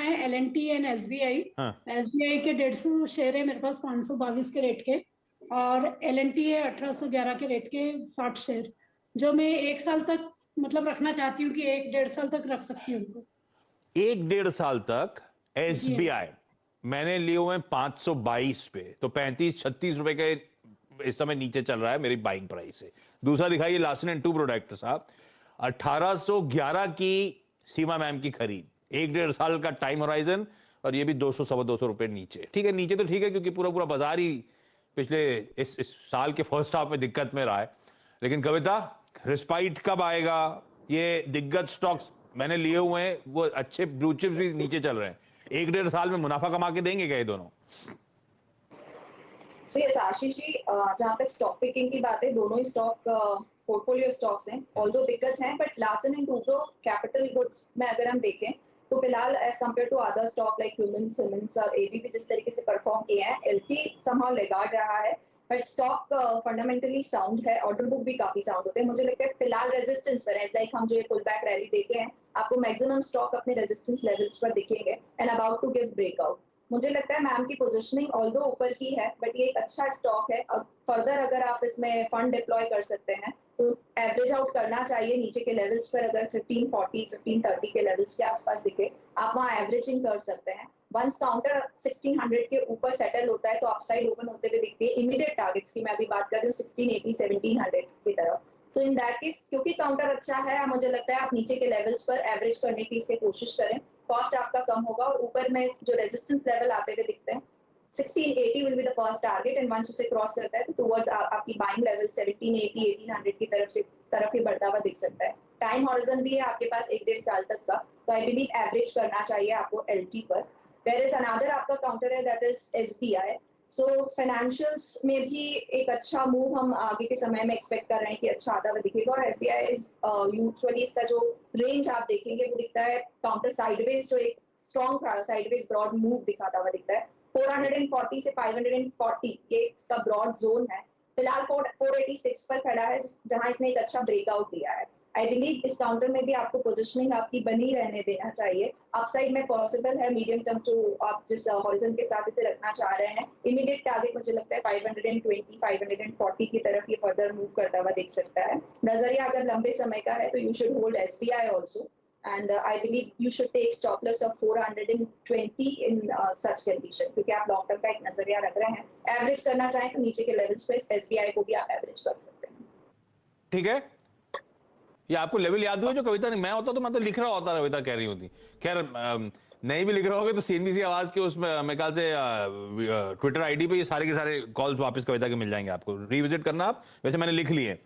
है LNT and SBI। SBI के 150 share है मेरे पास 522 के रेट के, और LNT है 1811 के रेट के 60 शेयर, जो मैं 1 साल तक मतलब रखना चाहती हूँ कि 1-1.5 साल तक रख सकती हूँ उनको। 1-1.5 साल तक SBI मैंने लिए हुए हैं 522 पे, तो 35-36 रुपए के इस समय नीचे चल रहा है मेरी बाइंग प्राइस से। दूसरा दिखाइए लार्सन एंड टुब्रो प्रोडक्ट साहब, 1811 की सीमा मैम की खरीद, 1-1.5 साल का टाइम होराइजन, और ये भी 200-225 रुपए नीचे। ठीक है, नीचे तो ठीक है क्योंकि पूरा पूरा बाजार ही पिछले इस साल के फर्स्ट हाफ में दिक्कत में रहा है। लेकिन कविता, रिस्पाइट कब आएगा? ये दिग्गज स्टॉक्स मैंने लिए हुए हैं, वो अच्छे ब्लू चिप्स भी नीचे चल रहे हैं, 1-1.5 साल में मुनाफा कमा के देंगे क्या ये दोनों? सो यस आशीष जी, जहां तक स्टॉक पिकिंग की बात है, दोनों ही स्टॉक पोर्टफोलियो स्टॉक्स हैं, ऑल्दो दिग्गज हैं, but Larsen and Toubro capital goods में अगर हम देखें तो फिलहाल as compared to other stock like ह्यूमन सिमेंट्स और एबीबी जिस तरीके से परफॉर्म किए हैं, एलटी समहाउ लेगार्ड रहा है, बट स्टॉक फंडामेंटली साउंड है, ऑर्डर बुक भी काफी साउंड होते हैं। मुझे लगता है फिलहाल रेजिस्टेंस पर है, लाइक हम जो ये पुल बैक रैली देखे हैं, आपको मैक्सिमम स्टॉक अपने रेजिस्टेंस लेवल्स पर दिखेंगे and about to give breakout. मुझे लगता है मैम की पोजीशनिंग ऑल्दो ऊपर की है, बट ये एक अच्छा स्टॉक है। फर्दर अगर आप इसमें फंड डिप्लॉय कर सकते हैं तो एवरेज आउट करना चाहिए नीचे के लेवल्स पर। अगर 1540 1530 के लेवल्स के आसपास दिखे, आप वहां एवरेजिंग कर सकते हैं। वंस काउंटर 1600 के ऊपर सेटल होता है तो अपसाइड ओपन होते हुए दिखती है। इमीडिएट टारगेट्स की मैं अभी बात कर रही हूँ 1680 1700 की तरफ। सो इन दैट केस क्योंकि काउंटर अच्छा है, मुझे लगता है आप नीचे के लेवल्स पर एवरेज करने की इसकी कोशिश करें, कॉस्ट आपका कम होगा, और ऊपर में जो रेजिस्टेंस लेवल आते हुए दिखते हैं 1680 will be the first target, and once उसे क्रॉस करता है तो टुवर्ड्स आपकी बाइंग लेवल 1780 1800 की तरफ ही बढ़ता हुआ दिख सकता है। टाइम हॉरिजन भी है आपके पास 1-1.5 साल तक का, तो आई बिलीव एवरेज करना चाहिए आपको एलटी पर। देयर इज अनदर आपका काउंटर है that is SBI. So financials में भी एक अच्छा मूव हम आगे के समय में एक्सपेक्ट कर रहे हैं कि अच्छा आता हुआ दिखेगा, और एसबीआई इज यूजुअली इसका जो रेंज आप देखेंगे वो दिखता है काउंटर साइडवेज, जो एक स्ट्रॉन्ग साइडवेज ब्रॉड मूव दिखाता हुआ दिखता है। 440 से 540 ये सब ब्रॉड जोन है। फिलहाल 486 पर खड़ा है जहां इसने एक अच्छा ब्रेकआउट दिया है। आई बिलीव इस काउंटर में भी आपको पोजीशनिंग आपकी बनी रहने देना चाहिए। अपसाइड में पॉसिबल है मीडियम टर्म, जो आप जिस हॉरिजन के साथ इसे रखना चाह रहे हैं। इमीडिएट टारगेट मुझे लगता है 520 540 की तरफ ये फर्दर मूव करता हुआ दिख सकता है। नजरिया अगर लंबे समय का है तो you should hold SBI also, and I believe you should take stop loss of 420 in such condition, क्योंकि आप लॉन्ग टर्म का एक नजरिया रख रहे हैं। एवरेज करना चाहें तो नीचे के लेवल्स पे एसबीआई को भी आप एवरेज कर सकते हैं। ठीक है, ये आपको लेवल याद हुआ जो कविता ने, मैं होता तो मैं तो लिख रहा होता, कविता कह रही होती। खैर नहीं भी लिख रहे होगे तो सीएनबीसी आवाज के उसमें मेरे ख्याल से ट्विटर आईडी पे ये सारे के सारे कॉल्स वापस कविता के मिल जाएंगे, आपको रिविजिट करना आप, वैसे मैंने लिख लिए।